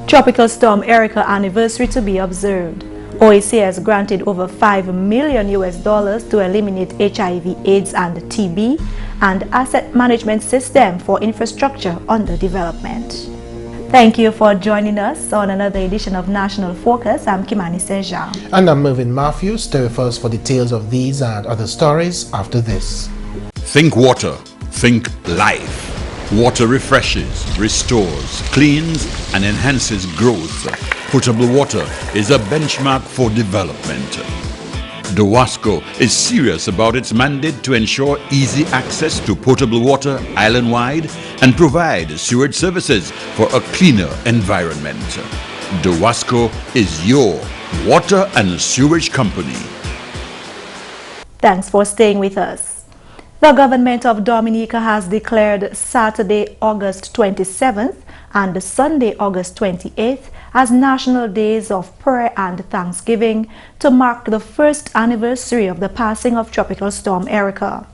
Tropical Storm Erika anniversary to be observed. OECS granted over $5 million to eliminate HIV, AIDS and TB, and asset management system for infrastructure under development. Thank you for joining us on another edition of National Focus. I'm Kimani. And I'm Mervin Matthews. Stay with us for details of these and other stories after this. Think water, think life. Water refreshes, restores, cleans, and enhances growth. Potable water is a benchmark for development. DOWASCO is serious about its mandate to ensure easy access to potable water island-wide and provide sewage services for a cleaner environment. DOWASCO is your water and sewage company. Thanks for staying with us. The government of Dominica has declared Saturday, August 27th and Sunday, August 28th as National Days of Prayer and Thanksgiving to mark the first anniversary of the passing of Tropical Storm Erika.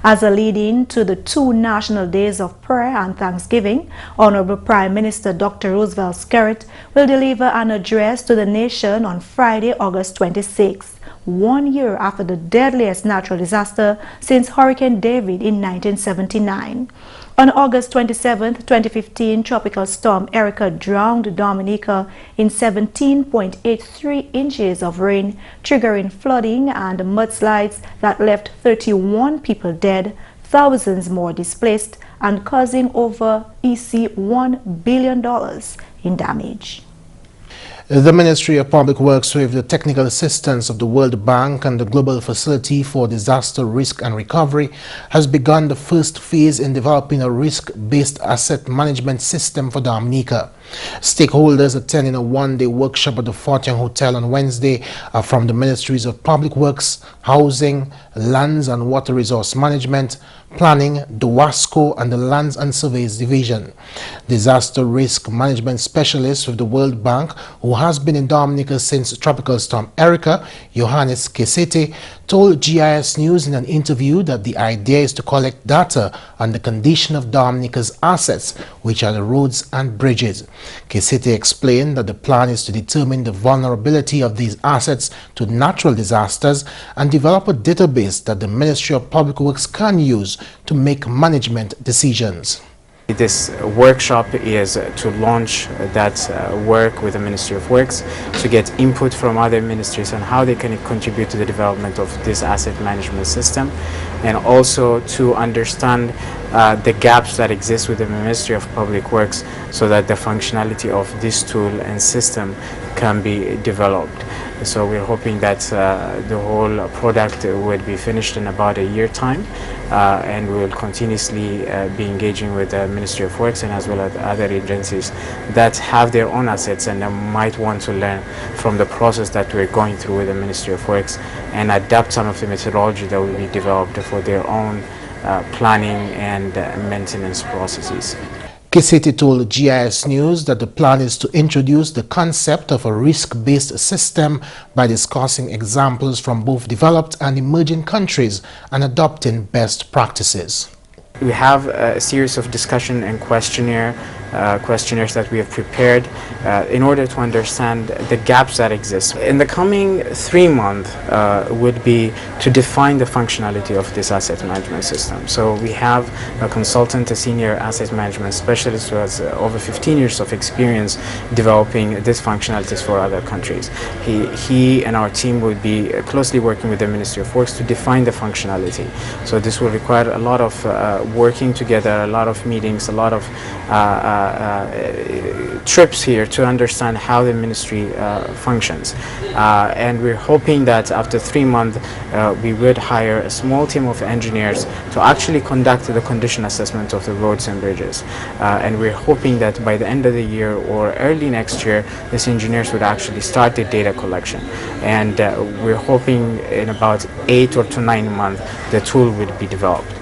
As a lead-in to the 2 National Days of Prayer and Thanksgiving, Honorable Prime Minister Dr. Roosevelt Skerrit will deliver an address to the nation on Friday, August 26th. 1 year after the deadliest natural disaster since Hurricane David in 1979. On August 27, 2015, Tropical Storm Erika drowned Dominica in 17.83 inches of rain, triggering flooding and mudslides that left 31 people dead, thousands more displaced, and causing over $1 billion in damage. The Ministry of Public Works, with the technical assistance of the World Bank and the Global Facility for Disaster Risk and Recovery, has begun the first phase in developing a risk-based asset management system for Dominica. Stakeholders attending a one-day workshop at the Fortune Hotel on Wednesday are from the Ministries of Public Works, Housing, Lands and Water Resource Management, Planning, DOWASCO, and the Lands and Surveys Division. Disaster Risk Management Specialist with the World Bank, who has been in Dominica since Tropical Storm Erika, Johannes Kesete, told GIS News in an interview that the idea is to collect data on the condition of Dominica's assets, which are the roads and bridges. Kesete explained that the plan is to determine the vulnerability of these assets to natural disasters and develop a database that the Ministry of Public Works can use to make management decisions. This workshop is to launch that work with the Ministry of Works, to get input from other ministries on how they can contribute to the development of this asset management system, and also to understand the gaps that exist within the Ministry of Public Works so that the functionality of this tool and system can be developed. So we're hoping that the whole product would be finished in about a year time, and we will continuously be engaging with the Ministry of Works and as well as other agencies that have their own assets and might want to learn from the process that we're going through with the Ministry of Works and adapt some of the methodology that will be developed for their own planning and maintenance processes. Kesete told GIS News that the plan is to introduce the concept of a risk-based system by discussing examples from both developed and emerging countries and adopting best practices. We have a series of discussion and questionnaires that we have prepared in order to understand the gaps that exist. In the coming 3 months would be to define the functionality of this asset management system. So we have a consultant, a senior asset management specialist who has over 15 years of experience developing these functionalities for other countries. He and our team will be closely working with the Ministry of Works to define the functionality. So this will require a lot of working together, a lot of meetings, a lot of trips here to understand how the ministry functions. And we're hoping that after 3 months we would hire a small team of engineers to actually conduct the condition assessment of the roads and bridges. And we're hoping that by the end of the year or early next year, these engineers would actually start the data collection. And we're hoping in about 8 or to 9 months the tool would be developed.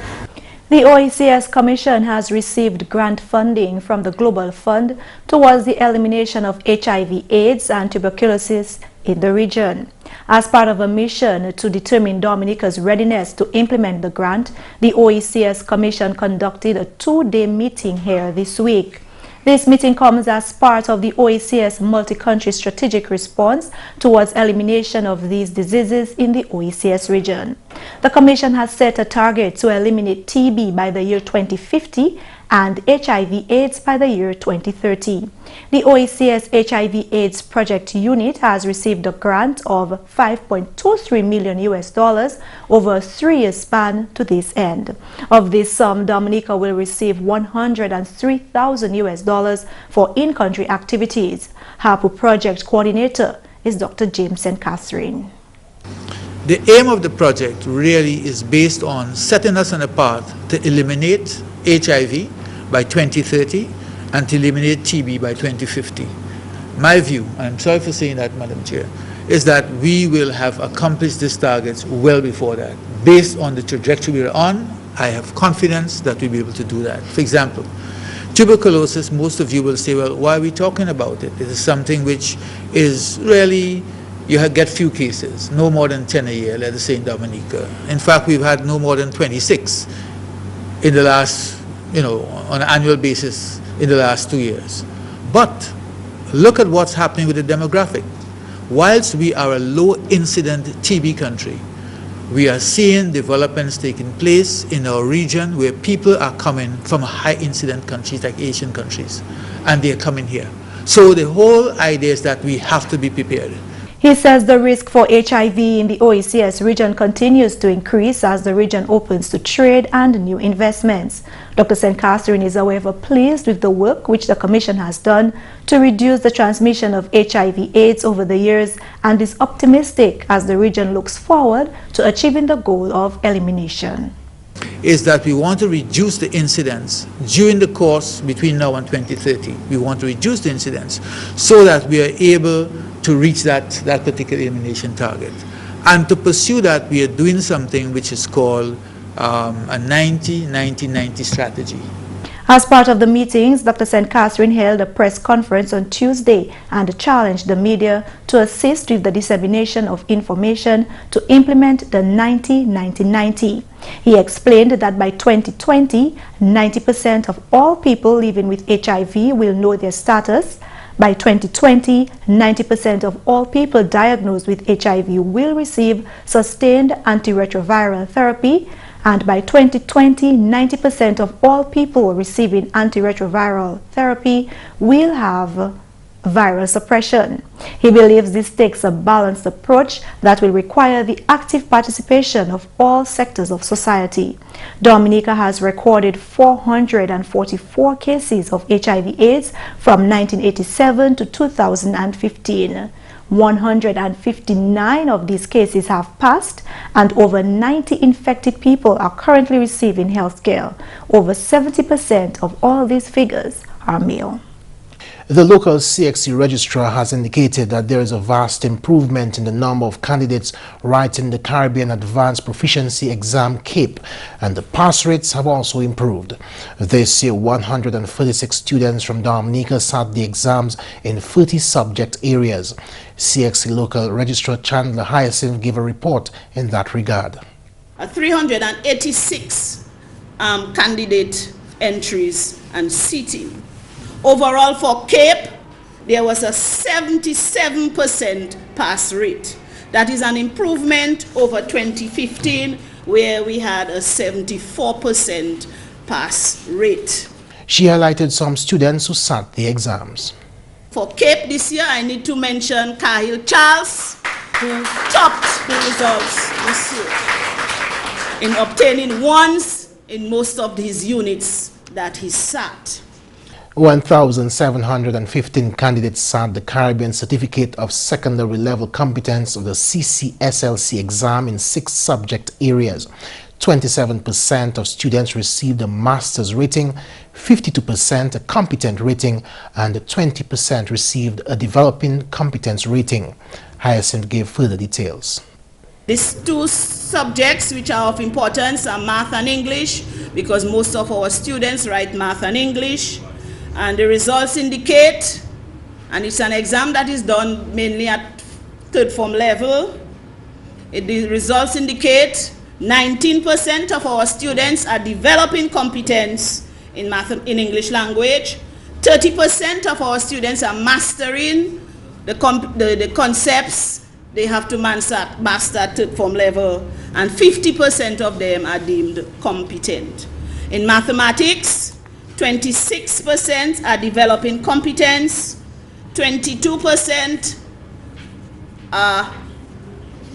The OECS Commission has received grant funding from the Global Fund towards the elimination of HIV, AIDS and tuberculosis in the region. As part of a mission to determine Dominica's readiness to implement the grant, the OECS Commission conducted a two-day meeting here this week. This meeting comes as part of the OECS multi-country strategic response towards elimination of these diseases in the OECS region. The Commission has set a target to eliminate TB by the year 2050 and HIV/AIDS by the year 2030. The OECS HIV/AIDS project unit has received a grant of $5.23 million over a 3-year span to this end. Of this sum, Dominica will receive $103,000 for in-country activities. HAPU project coordinator is Dr. James and Catherine. The aim of the project really is based on setting us on a path to eliminate HIV by 2030 and to eliminate TB by 2050. My view, and I'm sorry for saying that, Madam Chair, is that we will have accomplished these targets well before that. Based on the trajectory we're on, I have confidence that we'll be able to do that. For example, tuberculosis, most of you will say, well, why are we talking about it? It is something which is really, you get few cases, no more than 10 a year, let us say in Dominica. In fact, we've had no more than 26 in the last, on an annual basis in the last 2 years. But look at what's happening with the demographic. Whilst we are a low incident TB country, we are seeing developments taking place in our region where people are coming from high incident countries like Asian countries, and they are coming here. So the whole idea is that we have to be prepared. He says the risk for HIV in the OECS region continues to increase as the region opens to trade and new investments. Dr. St. Catherine is, however, pleased with the work which the Commission has done to reduce the transmission of HIV/AIDS over the years and is optimistic as the region looks forward to achieving the goal of elimination. Is that we want to reduce the incidence during the course between now and 2030. We want to reduce the incidence so that we are able to reach that particular elimination target. And to pursue that, we are doing something which is called a 90-90-90 strategy. As part of the meetings, Dr. St. Catherine held a press conference on Tuesday and challenged the media to assist with the dissemination of information to implement the 90-90-90. He explained that by 2020, 90% of all people living with HIV will know their status. By 2020, 90% of all people diagnosed with HIV will receive sustained antiretroviral therapy, and by 2020, 90% of all people receiving antiretroviral therapy will have viral suppression. He believes this takes a balanced approach that will require the active participation of all sectors of society. Dominica has recorded 444 cases of HIV/AIDS from 1987 to 2015. 159 of these cases have passed, and over 90 infected people are currently receiving health care. Over 70% of all these figures are male. The local CXC registrar has indicated that there is a vast improvement in the number of candidates writing the Caribbean Advanced Proficiency Exam CAPE, and the pass rates have also improved. This year, 136 students from Dominica sat the exams in 30 subject areas. CXC local registrar Chandler Hyacinth gave a report in that regard. 386 candidate entries and seating. Overall for CAPE, there was a 77% pass rate. That is an improvement over 2015, where we had a 74% pass rate. She highlighted some students who sat the exams. For CAPE this year, I need to mention Cahill Charles, who topped the results this year in obtaining ones in most of his units that he sat. 1,715 candidates sat the Caribbean Certificate of Secondary Level Competence of the CCSLC exam in 6 subject areas. 27% of students received a master's rating, 52% a competent rating, and 20% received a developing competence rating. Hyacinth gave further details. These 2 subjects which are of importance are math and English, because most of our students write math and English. And the results indicate, and it's an exam that is done mainly at 3rd form level, The results indicate 19% of our students are developing competence in English language, 30% of our students are mastering the concepts they have to master at third form level, and 50% of them are deemed competent. In mathematics, 26% are developing competence, 22% are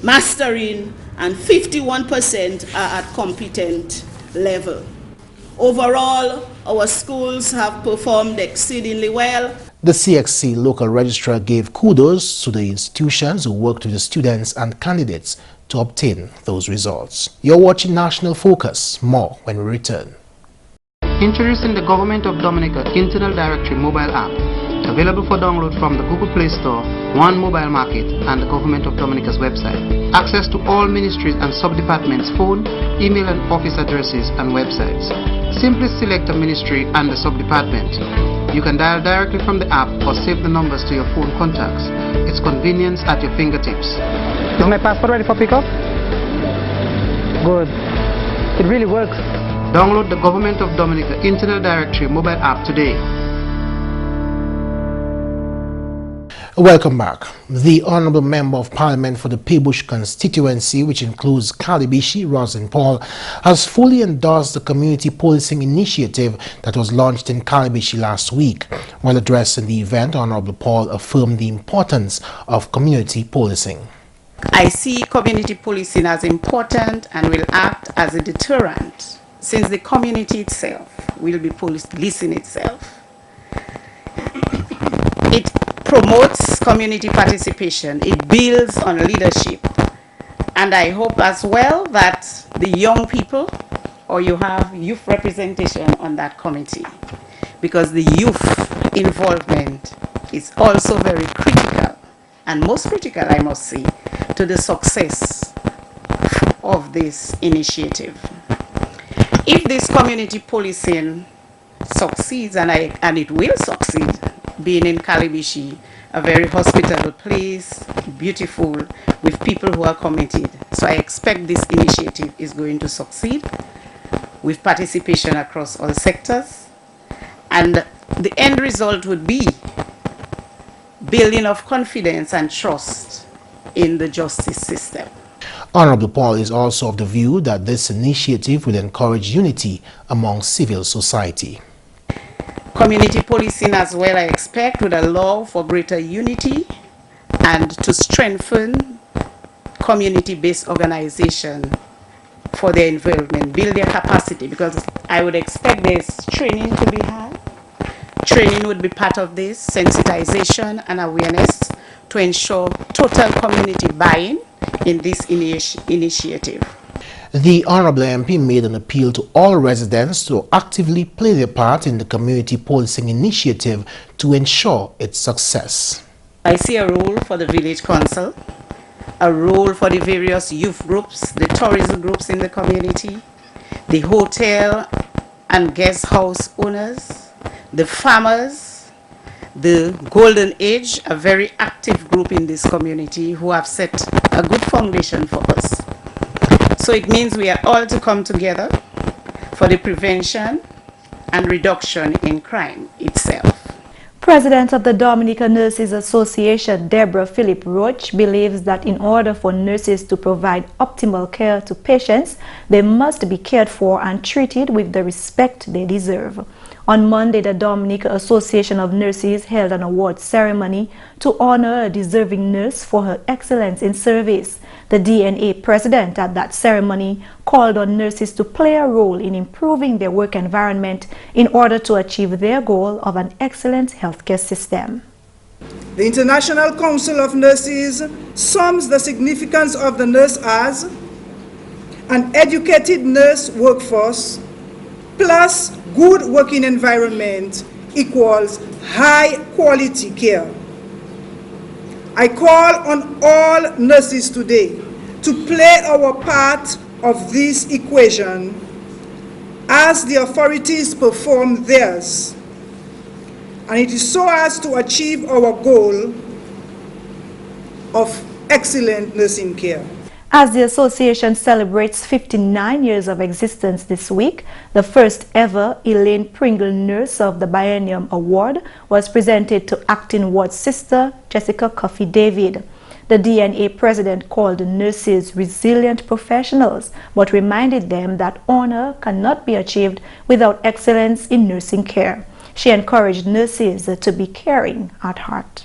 mastering, and 51% are at competent level. Overall, our schools have performed exceedingly well. The CXC local registrar gave kudos to the institutions who worked with the students and candidates to obtain those results. You're watching National Focus. More when we return. Introducing the Government of Dominica Internal Directory mobile app, available for download from the Google Play Store, One Mobile Market, and the Government of Dominica's website. Access to all ministries and sub-departments' phone, email and office addresses and websites. Simply select a ministry and the sub-department. You can dial directly from the app or save the numbers to your phone contacts. It's convenience at your fingertips. Is my passport ready for pickup? Good. It really works. Download the Government of Dominica Internal Directory mobile app today. Welcome back. The Honourable Member of Parliament for the Peebush constituency, which includes Calibishi, Roslyn Paul, has fully endorsed the community policing initiative that was launched in Calibishi last week. While addressing the event, Honourable Paul affirmed the importance of community policing. I see community policing as important and will act as a deterrent, since the community itself will be policing itself. It promotes community participation, it builds on leadership, and I hope as well that the young people, or you have youth representation on that committee, because the youth involvement is also very critical, and most critical, I must say, to the success of this initiative. If this community policing succeeds, and it will succeed, being in Calibishi, a very hospitable place, beautiful, with people who are committed. So I expect this initiative is going to succeed with participation across all sectors. And the end result would be building of confidence and trust in the justice system. Honourable Paul is also of the view that this initiative will encourage unity among civil society. Community policing as well, I expect, would allow for greater unity and to strengthen community-based organization for their involvement, build their capacity, because I would expect there's training to be had. Training would be part of this, sensitization and awareness to ensure total community buy-in in this initiative. The Honourable MP made an appeal to all residents to actively play their part in the community policing initiative to ensure its success. I see a role for the village council, a role for the various youth groups, the tourism groups in the community, the hotel and guest house owners, the farmers, the Golden Age, a very active group in this community who have set a good foundation for us. So it means we are all to come together for the prevention and reduction in crime itself. President of the Dominica Nurses Association, Deborah Philip Roach, believes that in order for nurses to provide optimal care to patients, they must be cared for and treated with the respect they deserve. On Monday, the Dominica Association of Nurses held an award ceremony to honor a deserving nurse for her excellence in service. The DNA president at that ceremony called on nurses to play a role in improving their work environment in order to achieve their goal of an excellent healthcare system. The International Council of Nurses sums the significance of the nurse as an educated nurse workforce plus good working environment equals high quality care. I call on all nurses today to play our part of this equation as the authorities perform theirs. And it is so as to achieve our goal of excellent nursing care. As the association celebrates 59 years of existence this week, the first ever Elaine Pringle Nurse of the Biennium Award was presented to acting ward sister Jessica Coffey David. The DNA president called the nurses resilient professionals, but reminded them that honor cannot be achieved without excellence in nursing care. She encouraged nurses to be caring at heart.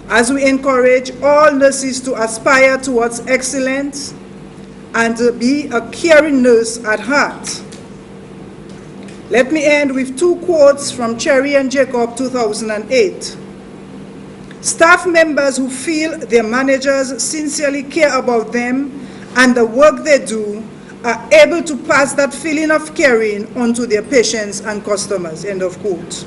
As we encourage all nurses to aspire towards excellence and to be a caring nurse at heart, let me end with two quotes from Cherry and Jacob 2008. Staff members who feel their managers sincerely care about them and the work they do are able to pass that feeling of caring onto their patients and customers, end of quote.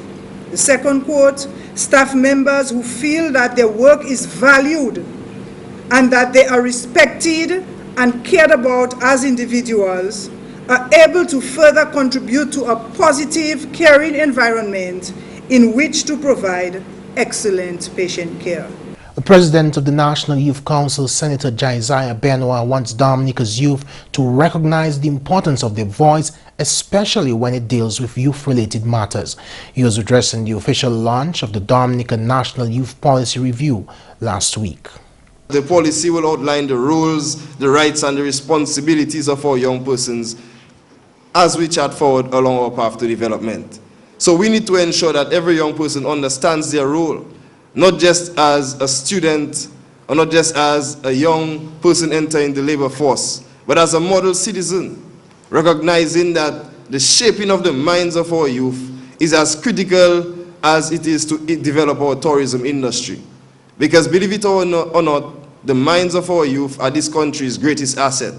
The second quote, staff members who feel that their work is valued and that they are respected and cared about as individuals are able to further contribute to a positive, caring environment in which to provide excellent patient care. The president of the National Youth Council, Senator Josiah Benoit, wants Dominica's youth to recognize the importance of their voice, especially when it deals with youth-related matters. He was addressing the official launch of the Dominica National Youth Policy Review last week. The policy will outline the rules, the rights and the responsibilities of our young persons as we chat forward along our path to development. So we need to ensure that every young person understands their role, not just as a student or not just as a young person entering the labor force, but as a model citizen, recognizing that the shaping of the minds of our youth is as critical as it is to develop our tourism industry. Because believe it or not, the minds of our youth are this country's greatest asset.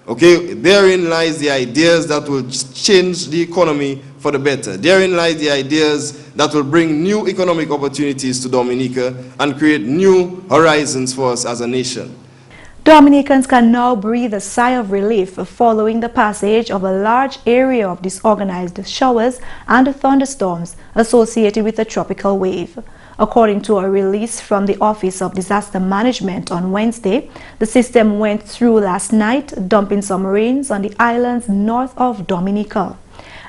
Okay, therein lies the ideas that will change the economy for the better. Therein lies the ideas that will bring new economic opportunities to Dominica and create new horizons for us as a nation. Dominicans can now breathe a sigh of relief following the passage of a large area of disorganized showers and thunderstorms associated with the tropical wave. According to a release from the Office of Disaster Management on Wednesday, the system went through last night, dumping some rains on the islands north of Dominica.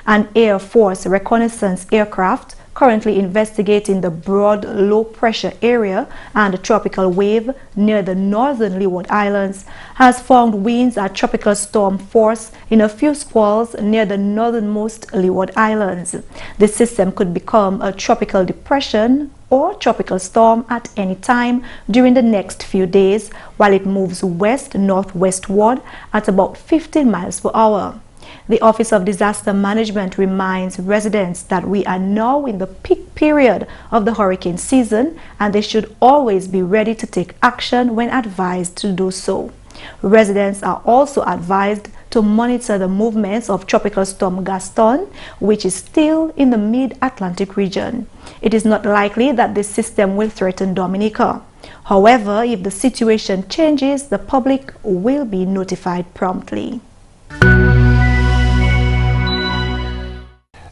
An Air Force reconnaissance aircraft currently investigating the broad low-pressure area and the tropical wave near the northern Leeward Islands has found winds at tropical storm force in a few squalls near the northernmost Leeward Islands. The system could become a tropical depression or tropical storm at any time during the next few days while it moves west-northwestward at about 15 miles per hour. The Office of Disaster Management reminds residents that we are now in the peak period of the hurricane season and they should always be ready to take action when advised to do so. Residents are also advised to monitor the movements of Tropical Storm Gaston, which is still in the mid-Atlantic region. It is not likely that this system will threaten Dominica. However, if the situation changes, the public will be notified promptly.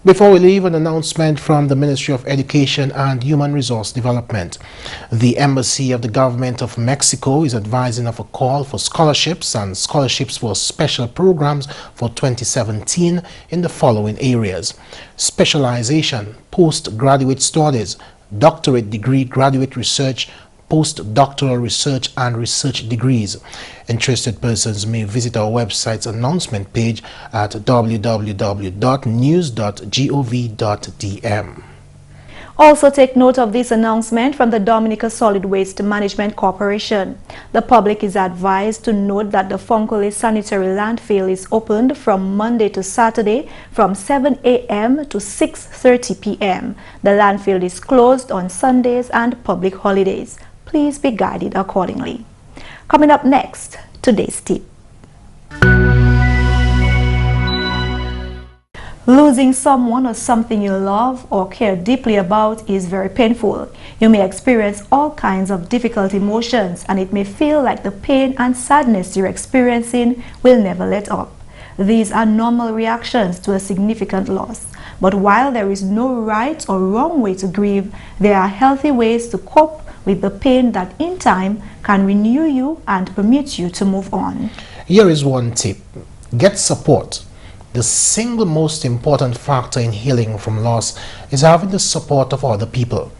Before we leave, an announcement from the Ministry of Education and Human Resource Development. The Embassy of the Government of Mexico is advising of a call for scholarships and scholarships for special programs for 2017 in the following areas: specialization, postgraduate studies, doctorate degree, graduate research, postdoctoral research and research degrees. Interested persons may visit our website's announcement page at www.news.gov.dm. Also take note of this announcement from the Dominica Solid Waste Management Corporation. The public is advised to note that the Funkole Sanitary Landfill is opened from Monday to Saturday from 7 a.m. to 6:30 p.m. The landfill is closed on Sundays and public holidays. Please be guided accordingly. Coming up next, today's tip. Losing someone or something you love or care deeply about is very painful. You may experience all kinds of difficult emotions, and it may feel like the pain and sadness you're experiencing will never let up. These are normal reactions to a significant loss. But while there is no right or wrong way to grieve, there are healthy ways to cope with the pain that in time can renew you and permit you to move on. Here is one tip. Get support. The single most important factor in healing from loss is having the support of other people.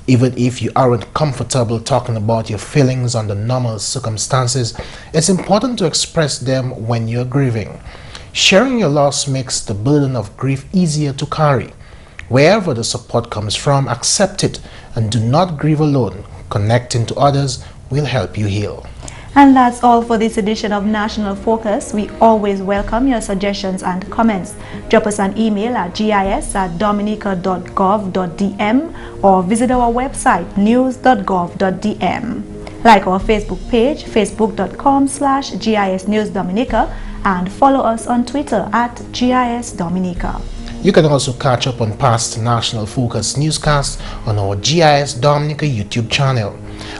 Even if you aren't comfortable talking about your feelings under normal circumstances, it's important to express them when you're grieving. Sharing your loss makes the burden of grief easier to carry. Wherever the support comes from, accept it and do not grieve alone. Connecting to others will help you heal. And that's all for this edition of National Focus. We always welcome your suggestions and comments. Drop us an email at gis@dominica.gov.dm or visit our website news.gov.dm. Like our Facebook page, facebook.com/GIS News Dominica, and follow us on Twitter at GIS Dominica. You can also catch up on past National Focus newscasts on our GIS Dominica YouTube channel.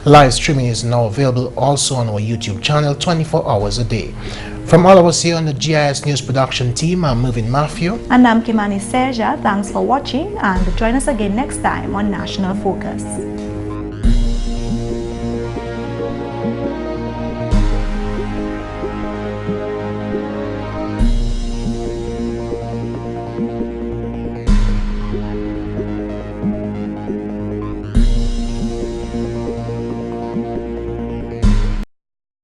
Live streaming is now available also on our YouTube channel 24 hours a day. From all of us here on the GIS News production team, I'm Mervin Matthew. And I'm Kimani Serja. Thanks for watching and join us again next time on National Focus.